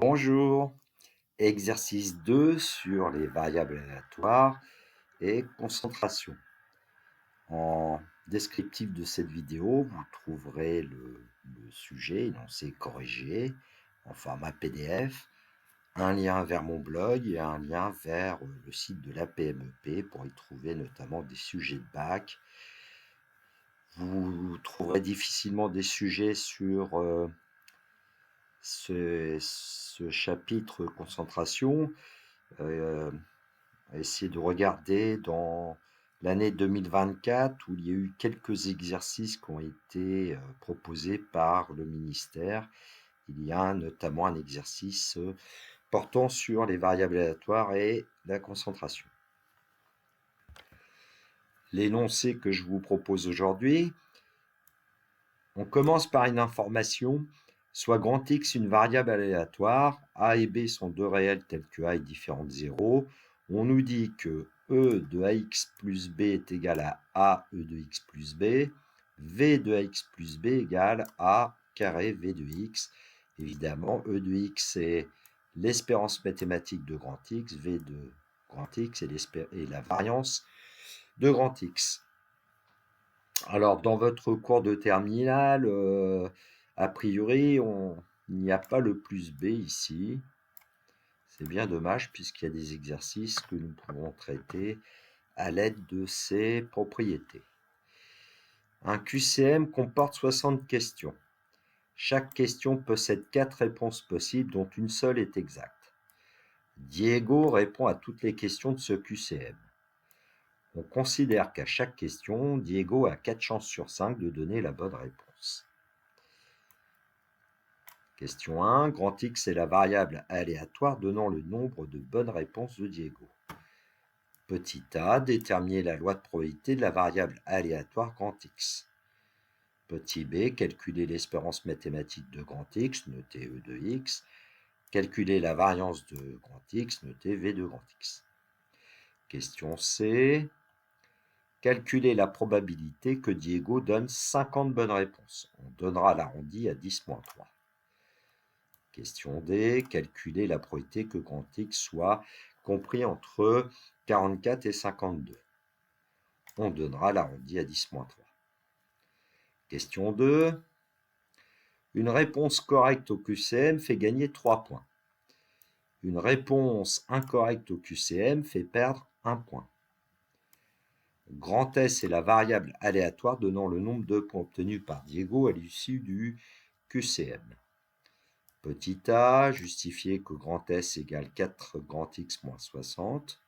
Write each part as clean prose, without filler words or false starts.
Bonjour, exercice 2 sur les variables aléatoires et concentration. En descriptif de cette vidéo, vous trouverez le sujet énoncé corrigé en format PDF, un lien vers mon blog et un lien vers le site de la PMEP pour y trouver notamment des sujets de bac. Vous trouverez difficilement des sujets sur ce chapitre concentration. Essayer de regarder dans l'année 2024 où il y a eu quelques exercices qui ont été proposés par le ministère. Il y a notamment un exercice portant sur les variables aléatoires et la concentration. L'énoncé que je vous propose aujourd'hui, on commence par une information. Soit grand X une variable aléatoire, A et B sont deux réels tels que A est différent de 0. On nous dit que E de AX plus B est égal à A E de X plus B, V de AX plus B égale A carré V de X. Évidemment, E de X est l'espérance mathématique de grand X, V de grand X et la variance de grand X. Alors, dans votre cours de terminale, a priori, il n'y a pas le plus B ici. C'est bien dommage puisqu'il y a des exercices que nous pouvons traiter à l'aide de ces propriétés. Un QCM comporte 60 questions. Chaque question possède 4 réponses possibles dont une seule est exacte. Diego répond à toutes les questions de ce QCM. On considère qu'à chaque question, Diego a 4 chances sur 5 de donner la bonne réponse. Question 1. Grand X est la variable aléatoire donnant le nombre de bonnes réponses de Diego. Petit a, déterminer la loi de probabilité de la variable aléatoire grand X. Petit b, calculer l'espérance mathématique de grand X, notez E de X. Calculer la variance de grand X, notez V de grand X. Question c. Calculer la probabilité que Diego donne 50 bonnes réponses. On donnera l'arrondi à 10-3. Question D. Calculer la probabilité que grand X soit compris entre 44 et 52. On donnera l'arrondi à 10-3. Question 2. Une réponse correcte au QCM fait gagner 3 points. Une réponse incorrecte au QCM fait perdre 1 point. Grand S est la variable aléatoire donnant le nombre de points obtenus par Diego à l'issue du QCM. Petit a, justifier que grand S égale 4 grand X moins 60.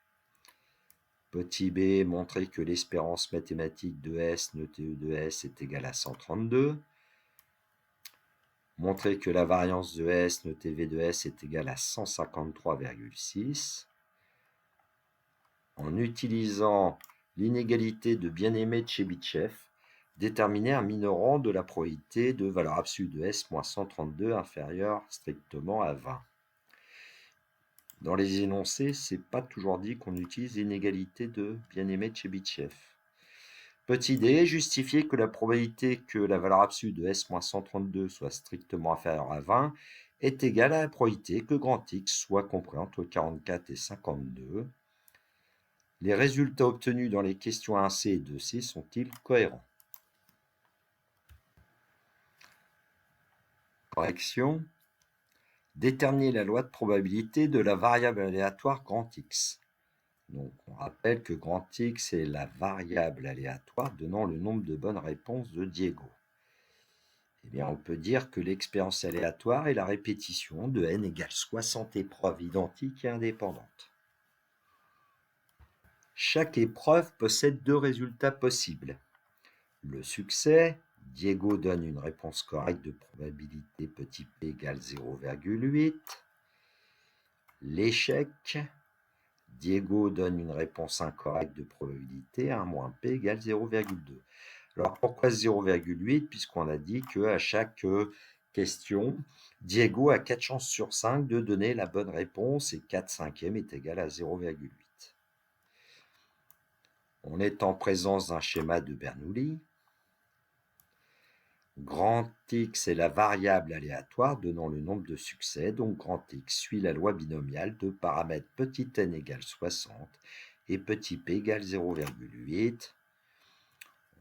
Petit b, montrer que l'espérance mathématique de S, notée E de S, est égale à 132. Montrer que la variance de S, notée V de S, est égale à 153,6. En utilisant l'inégalité de bien-aimé de Chebyshev, déterminer un minorant de la probabilité de valeur absolue de S moins 132 inférieure strictement à 20. Dans les énoncés, c'est pas toujours dit qu'on utilise l'inégalité de bien-aimé de Chebyshev. Petit d, justifier que la probabilité que la valeur absolue de S moins 132 soit strictement inférieure à 20 est égale à la probabilité que grand X soit compris entre 44 et 52. Les résultats obtenus dans les questions 1C et 2C sont-ils cohérents? Correction. Déterminer la loi de probabilité de la variable aléatoire grand X. Donc, on rappelle que grand X est la variable aléatoire donnant le nombre de bonnes réponses de Diego. Eh bien, on peut dire que l'expérience aléatoire est la répétition de n égale 60 épreuves identiques et indépendantes. Chaque épreuve possède 2 résultats possibles. Le succès, Diego donne une réponse correcte de probabilité petit p égale 0,8. L'échec, Diego donne une réponse incorrecte de probabilité 1 moins p égale 0,2. Alors pourquoi 0,8? Puisqu'on a dit qu'à chaque question, Diego a 4 chances sur 5 de donner la bonne réponse et 4 cinquièmes est égal à 0,8. On est en présence d'un schéma de Bernoulli. Grand X est la variable aléatoire donnant le nombre de succès, donc grand X suit la loi binomiale de paramètres petit n égale 60 et petit p égale 0,8.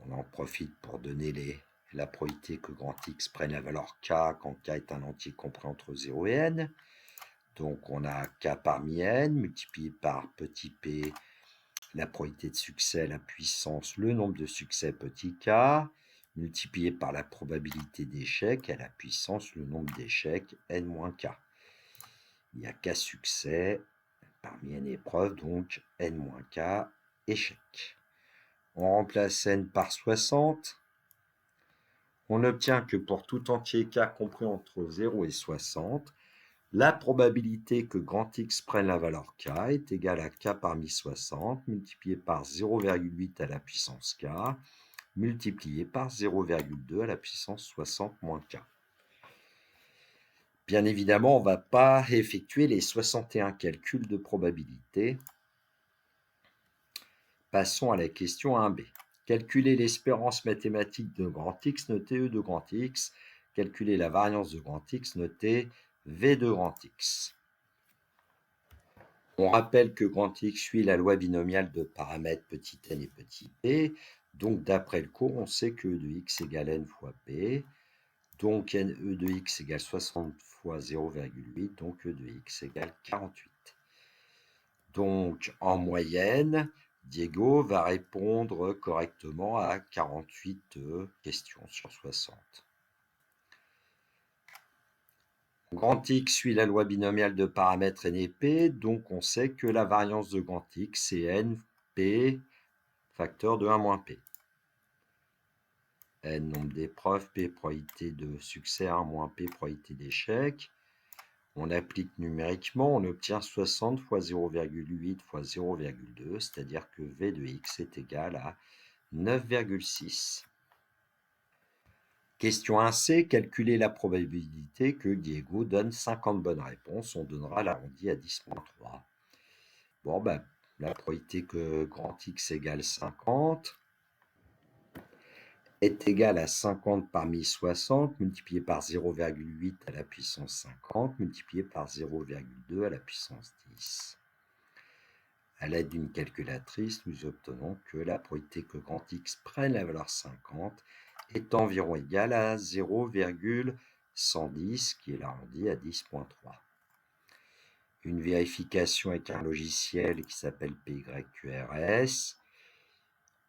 On en profite pour donner la probabilité que grand X prenne la valeur k quand k est un entier compris entre 0 et n. Donc on a k parmi n multiplié par petit p, la probabilité de succès, la puissance, le nombre de succès petit k, multiplié par la probabilité d'échec à la puissance, le nombre d'échecs, n-k. Il y a k succès parmi n épreuves, donc n-k échecs. On remplace n par 60. On obtient que pour tout entier k compris entre 0 et 60, la probabilité que grand X prenne la valeur k est égale à k parmi 60 multiplié par 0,8 à la puissance k multiplié par 0,2 à la puissance 60 moins k. Bien évidemment, on ne va pas effectuer les 61 calculs de probabilité. Passons à la question 1b. Calculer l'espérance mathématique de grand X, notez E de grand X. Calculer la variance de grand X, notez V de grand X. On rappelle que grand X suit la loi binomiale de paramètres petit n et petit p. Donc, d'après le cours, on sait que E de x égale n fois p. Donc, E de x égale 60 fois 0,8. Donc, E de x égale 48. Donc, en moyenne, Diego va répondre correctement à 48 questions sur 60. Grand X suit la loi binomiale de paramètres n et p, donc on sait que la variance de grand X, c'est n, p, facteur de 1 moins p. N, nombre d'épreuves, p, probabilité de succès, 1 moins p, probabilité d'échec. On applique numériquement, on obtient 60 fois 0,8 fois 0,2, c'est-à-dire que V de x est égal à 9,6. Question 1c, calculer la probabilité que Diego donne 50 bonnes réponses. On donnera l'arrondi à 10,3. Bon, ben, la probabilité que grand X égale 50 est égale à 50 parmi 60 multiplié par 0,8 à la puissance 50 multiplié par 0,2 à la puissance 10. À l'aide d'une calculatrice, nous obtenons que la probabilité que grand X prenne la valeur 50 est environ égale à 0,110, qui est l'arrondi à 10,3. Une vérification avec un logiciel qui s'appelle PYQRS.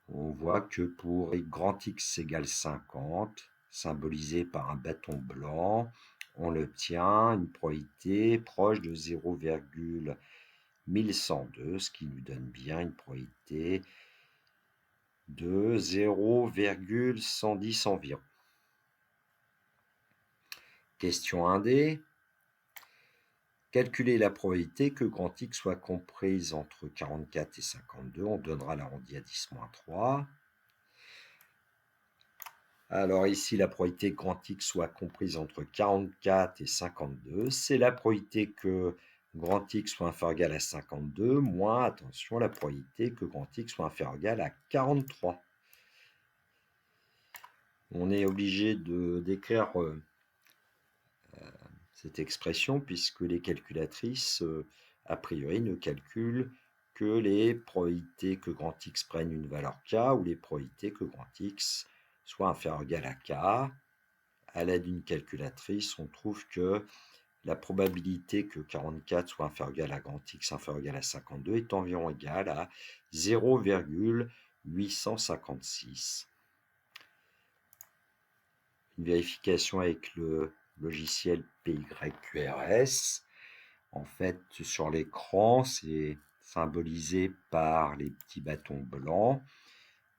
On voit que pour grand X égale 50, symbolisé par un bâton blanc, on obtient une probabilité proche de 0,1102, ce qui nous donne bien une probabilité de 0,110 environ. Question 1D. Calculer la probabilité que grand X soit comprise entre 44 et 52. On donnera l'arrondi à 10-3. Alors ici, la probabilité que grand X soit comprise entre 44 et 52, c'est la probabilité que grand X soit inférieur ou égal à 52, moins, attention, la probabilité que grand X soit inférieur ou égal à 43. On est obligé d'écrire cette expression puisque les calculatrices, a priori, ne calculent que les probabilités que grand X prenne une valeur k ou les probabilités que grand X soit inférieur ou égal à k. À l'aide d'une calculatrice, on trouve que la probabilité que 44 soit inférieur ou égal à grand X inférieur ou égal à 52 est environ égale à 0,856. Une vérification avec le logiciel PYQRS. En fait, sur l'écran, c'est symbolisé par les petits bâtons blancs.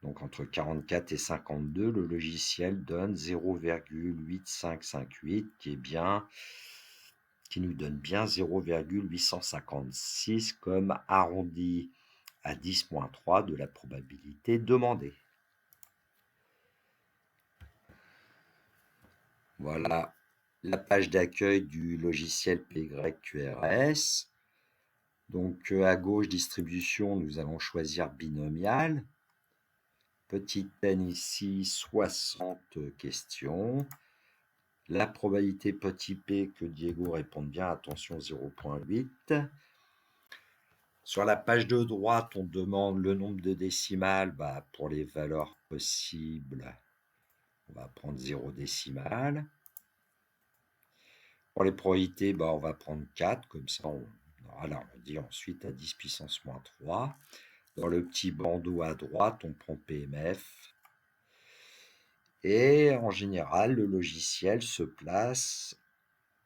Donc, entre 44 et 52, le logiciel donne 0,8558, qui nous donne bien 0,856 comme arrondi à 10-3 de la probabilité demandée. Voilà la page d'accueil du logiciel PYQRS. Donc à gauche, distribution, nous allons choisir binomial. Petit n ici, 60 questions. La probabilité petit p que Diego réponde bien, attention 0,8. Sur la page de droite, on demande le nombre de décimales. Pour les valeurs possibles, on va prendre 0 décimales. Pour les probabilités, on va prendre 4, comme ça on aura l'arrondi ensuite à 10 puissance moins 3. Dans le petit bandeau à droite, on prend PMF. Et en général, le logiciel se place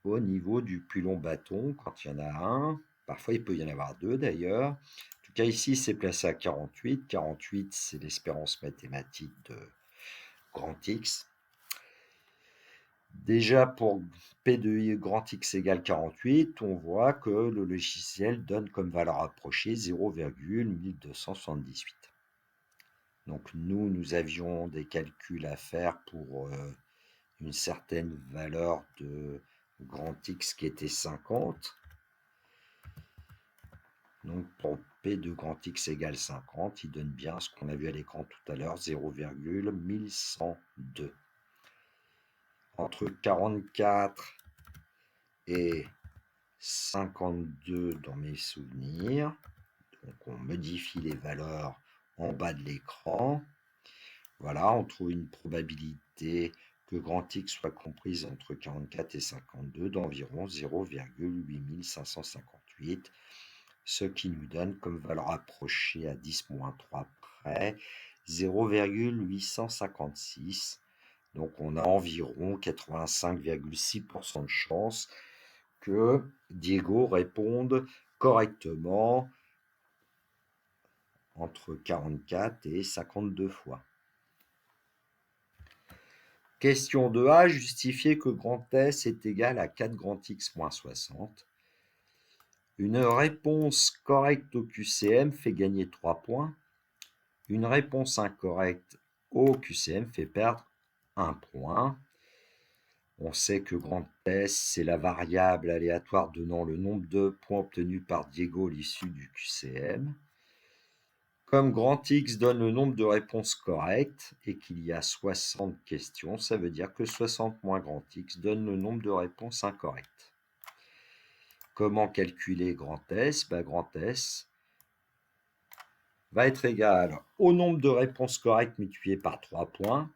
au niveau du plus long bâton quand il y en a un. Parfois, il peut y en avoir deux d'ailleurs. En tout cas, ici, c'est placé à 48. 48, c'est l'espérance mathématique de grand X. Déjà, pour P de grand X égale 48, on voit que le logiciel donne comme valeur approchée 0,1278. Donc, nous avions des calculs à faire pour une certaine valeur de grand X qui était 50. Donc, pour P de grand X égale 50, il donne bien ce qu'on a vu à l'écran tout à l'heure, 0,1102. Entre 44 et 52 dans mes souvenirs. Donc, on modifie les valeurs en bas de l'écran. Voilà, on trouve une probabilité que grand X soit comprise entre 44 et 52 d'environ 0,8558, ce qui nous donne comme valeur approchée à 10-3 près 0,856. Donc on a environ 85,6% de chance que Diego réponde correctement entre 44 et 52 fois. Question 2a, justifier que grand S est égal à 4 grand X moins 60. Une réponse correcte au QCM fait gagner 3 points. Une réponse incorrecte au QCM fait perdre 1 point. On sait que grand S, c'est la variable aléatoire donnant le nombre de points obtenus par Diego à l'issue du QCM. Comme grand X donne le nombre de réponses correctes et qu'il y a 60 questions, ça veut dire que 60 moins grand X donne le nombre de réponses incorrectes. Comment calculer grand S? Grand S va être égal au nombre de réponses correctes multiplié par 3 points,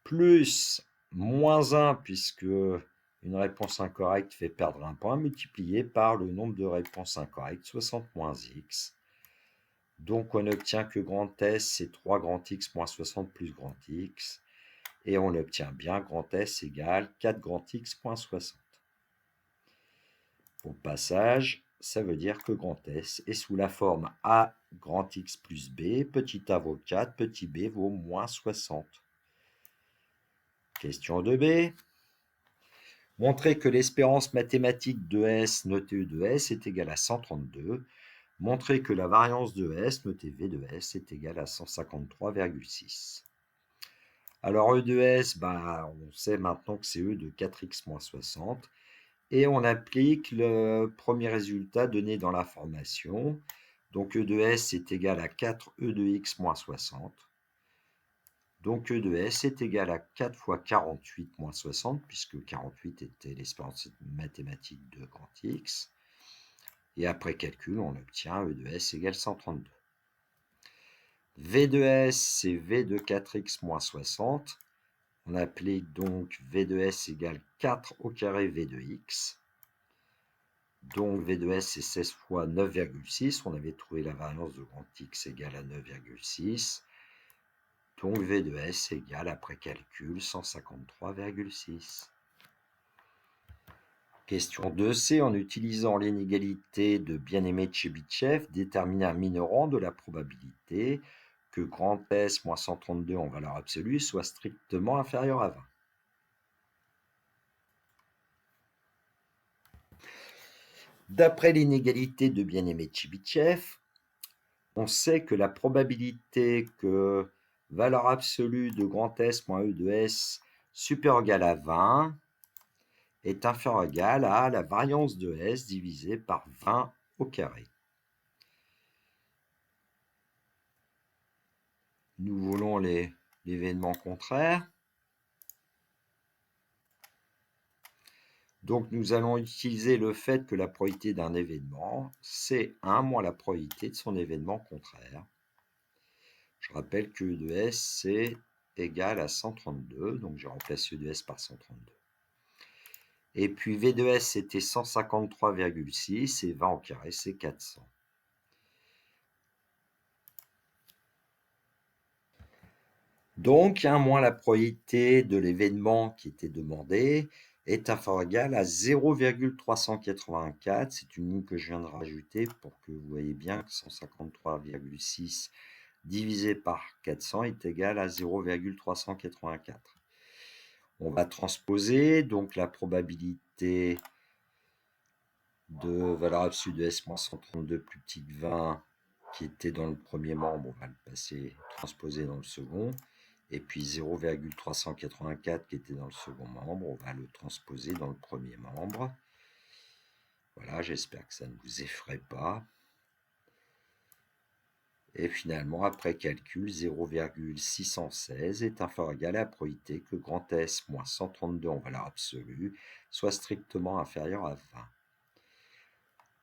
plus moins 1, puisque une réponse incorrecte fait perdre 1 point, multiplié par le nombre de réponses incorrectes, 60 moins X. Donc on obtient que grand S, c'est 3 grand X moins 60 plus grand X. Et on obtient bien grand S égale 4 grand X moins 60. Au passage, ça veut dire que grand S est sous la forme A grand X plus B, petit a vaut 4, petit b vaut moins 60. Question 2b. Montrer que l'espérance mathématique de S notée E de S est égale à 132. Montrer que la variance de S notée V de S est égale à 153,6. Alors E de S, on sait maintenant que c'est E de 4x moins 60. Et on applique le premier résultat donné dans la formation. Donc E de S est égal à 4E de x moins 60. Donc E de S est égal à 4 fois 48 moins 60, puisque 48 était l'espérance mathématique de grand X. Et après calcul, on obtient E de S égale 132. V de S, c'est V de 4x moins 60. On applique donc V de S égale 4 au carré V de x. Donc V de S, c'est 16 fois 9,6. On avait trouvé la variance de grand X égale à 9,6. Donc V de S égale, après calcul, 153,6. Question 2c. En utilisant l'inégalité de bien-aimé de Chebyshev, déterminer un minorant de la probabilité que grand S moins 132 en valeur absolue soit strictement inférieur à 20. D'après l'inégalité de bien-aimé de Chebyshev, on sait que la probabilité que valeur absolue de grand S moins E de S supérieure ou égale à 20 est inférieure ou égale à la variance de S divisée par 20 au carré. nous voulons l'événement contraire. Donc, nous allons utiliser le fait que la probabilité d'un événement, c'est 1 moins la probabilité de son événement contraire. Je rappelle que E de S, c'est égal à 132, donc je remplace E de S par 132. Et puis V de S, c'était 153,6, et 20 au carré, c'est 400. Donc, 1 moins la probabilité de l'événement qui était demandé est inférieur ou égal à 0,384. C'est une ligne que je viens de rajouter pour que vous voyez bien que 153,6 divisé par 400 est égal à 0,384. On va transposer, donc la probabilité de valeur absolue de S moins 132 plus petit que 20 qui était dans le premier membre, on va le passer, transposer dans le second. Et puis 0,384 qui était dans le second membre, on va le transposer dans le premier membre. Voilà, j'espère que ça ne vous effraie pas. Et finalement, après calcul, 0,616 est inférieur ou égal à la probabilité que grand S moins 132 en valeur absolue soit strictement inférieur à 20.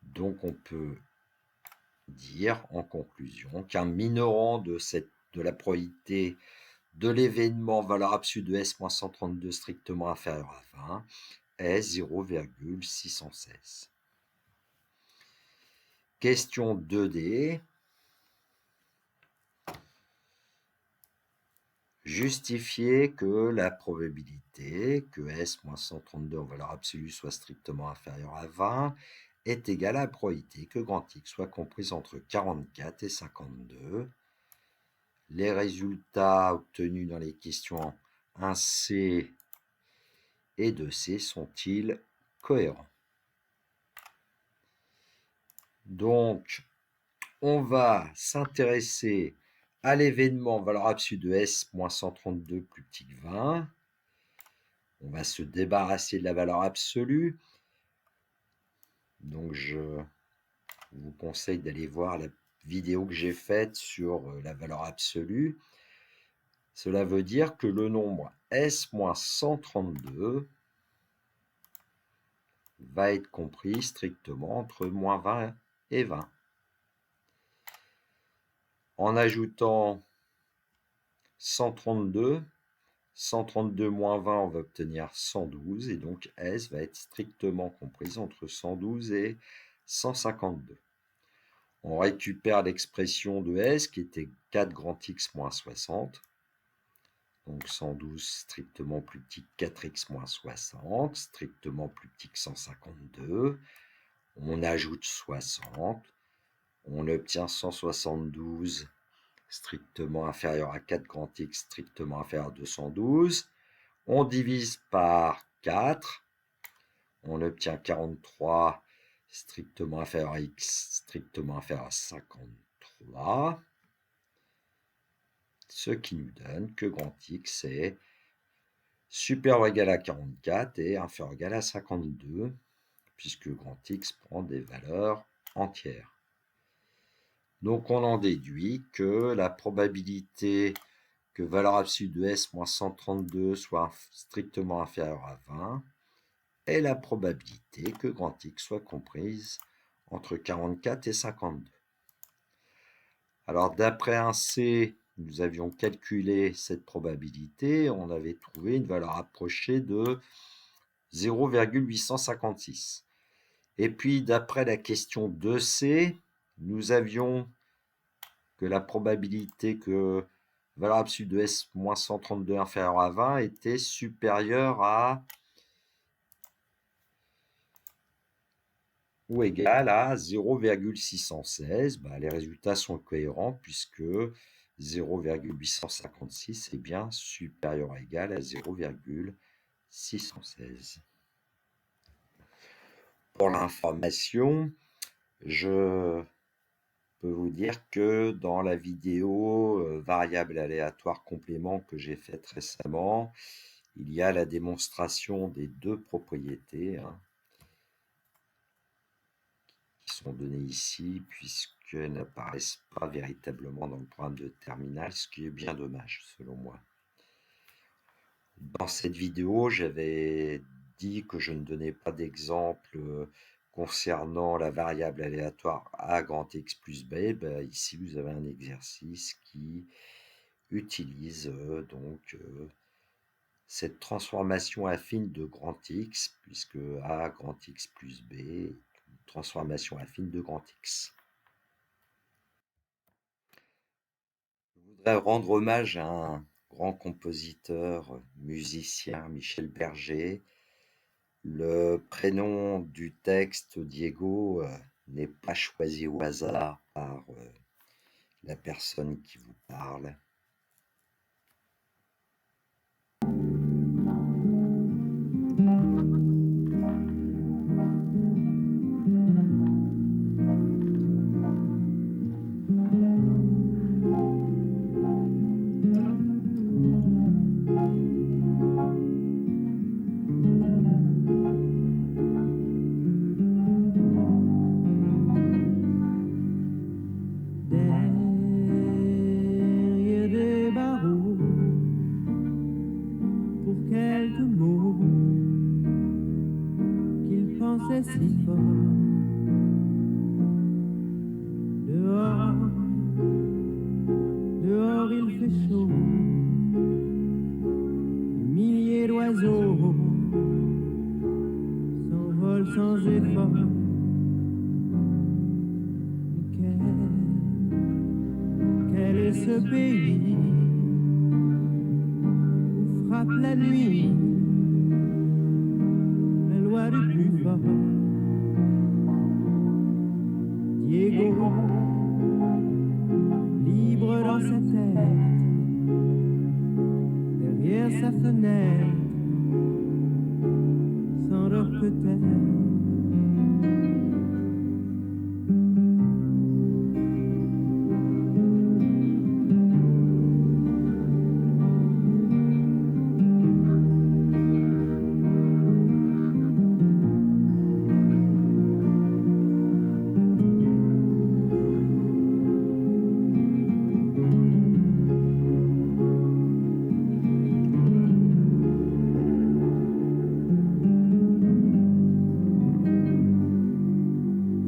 Donc on peut dire en conclusion qu'un minorant de la probabilité de l'événement valeur absolue de S moins 132 strictement inférieur à 20 est 0,616. Question 2D. Justifier que la probabilité que S moins 132 en valeur absolue soit strictement inférieure à 20 est égale à la probabilité que grand X soit comprise entre 44 et 52. Les résultats obtenus dans les questions 1C et 2C sont-ils cohérents? Donc, on va s'intéresser à l'événement valeur absolue de S moins 132 plus petit que 20. On va se débarrasser de la valeur absolue. Donc, je vous conseille d'aller voir la vidéo que j'ai faite sur la valeur absolue. Cela veut dire que le nombre S moins 132 va être compris strictement entre moins 20 et 20. En ajoutant 132, 132 moins 20, on va obtenir 112, et donc S va être strictement comprise entre 112 et 152. On récupère l'expression de S qui était 4 grand X moins 60. Donc 112 strictement plus petit que 4x moins 60, strictement plus petit que 152. On ajoute 60. On obtient 172 strictement inférieur à 4 grand X, strictement inférieur à 212. On divise par 4. On obtient 43 strictement inférieur à X, strictement inférieur à 53. Ce qui nous donne que grand X est supérieur ou égal à 44 et inférieur ou égal à 52, puisque grand X prend des valeurs entières. Donc on en déduit que la probabilité que valeur absolue de S moins 132 soit strictement inférieure à 20 est la probabilité que grand X soit comprise entre 44 et 52. Alors d'après un C, nous avions calculé cette probabilité, on avait trouvé une valeur approchée de 0,856. Et puis d'après la question 2C, nous avions que la probabilité que valeur absolue de S moins 132 inférieure à 20 était supérieure à ou égale à 0,616. Les résultats sont cohérents puisque 0,856 est bien supérieur ou égal à 0,616. Pour l'information, je peux vous dire que dans la vidéo variable aléatoire complément que j'ai faite récemment, il y a la démonstration des deux propriétés qui sont données ici, puisqu'elles n'apparaissent pas véritablement dans le programme de terminale, ce qui est bien dommage, selon moi. Dans cette vidéo, j'avais dit que je ne donnais pas d'exemple concernant la variable aléatoire a grand X plus b. Ici, vous avez un exercice qui utilise cette transformation affine de grand X, puisque a grand X plus b est une transformation affine de grand X. Je voudrais rendre hommage à un grand compositeur, musicien, Michel Berger. Le prénom du texte, Diego, n'est pas choisi au hasard par la personne qui vous parle. Derrière des barreaux, pour quelques mots qu'il pensait si fort. Dehors, dehors il fait chaud, des milliers d'oiseaux s'envolent sans effort. Mais quel est ce pays où frappe la nuit la loi du plus fort? Diego, libre dans sa tête, derrière sa fenêtre, s'endort peut-être.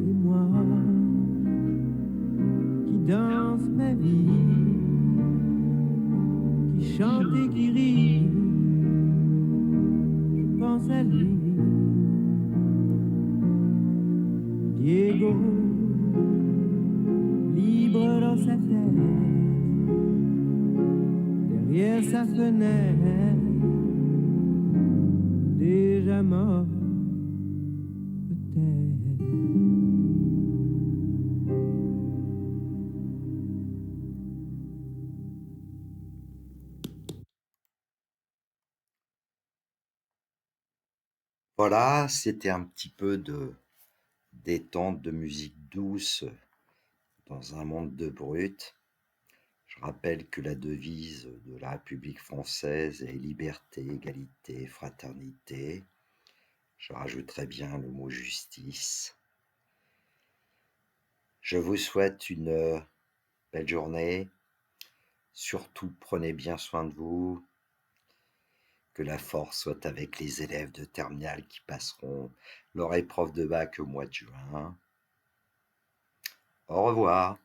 Et moi, qui danse ma vie, qui chante et qui rit, je pense à lui. Diego, libre dans sa tête, derrière sa fenêtre, déjà mort peut-être. Voilà, c'était un petit peu de détente, de musique douce dans un monde de brut. Je rappelle que la devise de la République française est liberté, égalité, fraternité. Je rajouterai bien le mot justice. Je vous souhaite une belle journée. Surtout, prenez bien soin de vous. Que la force soit avec les élèves de terminale qui passeront leur épreuve de bac au mois de juin. Au revoir.